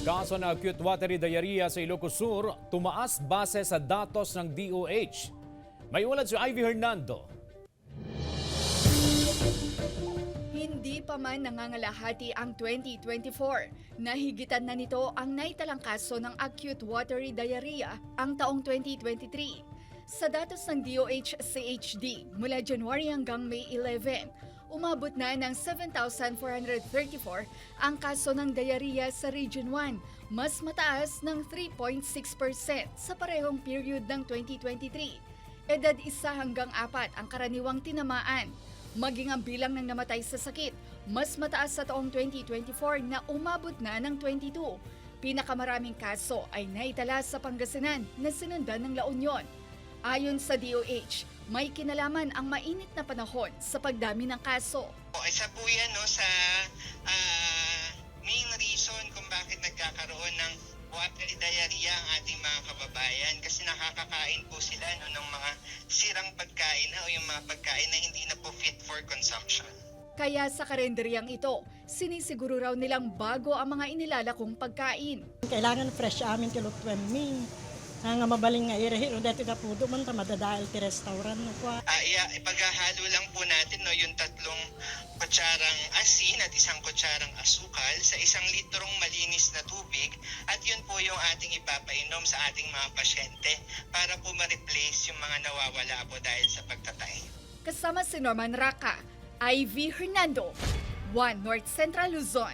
Kaso ng acute watery diarrhea sa Ilocos Sur, tumaas base sa datos ng DOH. May ulat si Ivy Hernando. Hindi pa man nangangalahati ang 2024. Nahigitan na nito ang naitalang kaso ng acute watery diarrhea ang taong 2023. Sa datos ng DOH-CHD mula January hanggang May 11, umabot na ng 7,434 ang kaso ng diarrhea sa Region 1, mas mataas ng 3.6% sa parehong period ng 2023. Edad 1 hanggang 4 ang karaniwang tinamaan. Maging ang bilang ng namatay sa sakit, mas mataas sa taong 2024 na umabot na ng 22. Pinakamaraming kaso ay naitala sa Pangasinan na sinundan ng La Union. Ayon sa DOH, may kinalaman ang mainit na panahon sa pagdami ng kaso. Isa po yan sa main reason kung bakit nagkakaroon ng watery diarrhea ang ating mga kababayan kasi nakakakain po sila ng mga sirang pagkain o yung mga pagkain na hindi na po fit for consumption. Kaya sa karenderyang ito, sinisiguro raw nilang bago ang mga inilalakong pagkain. Kailangan fresh amin kilotwem mi. Nga mabaling nga irehiro dati ka po doon madadahil ti restaurant no po. Ipaghahalo lang po natin yung 3 kutsarang asin at 1 kutsarang asukal sa 1 litrong malinis na tubig at yun po yung ating ipapainom sa ating mga pasyente para po ma-replace yung mga nawawala po dahil sa pagtatay. Kasama si Norman Raca, Ivy Hernando, 1 North Central Luzon.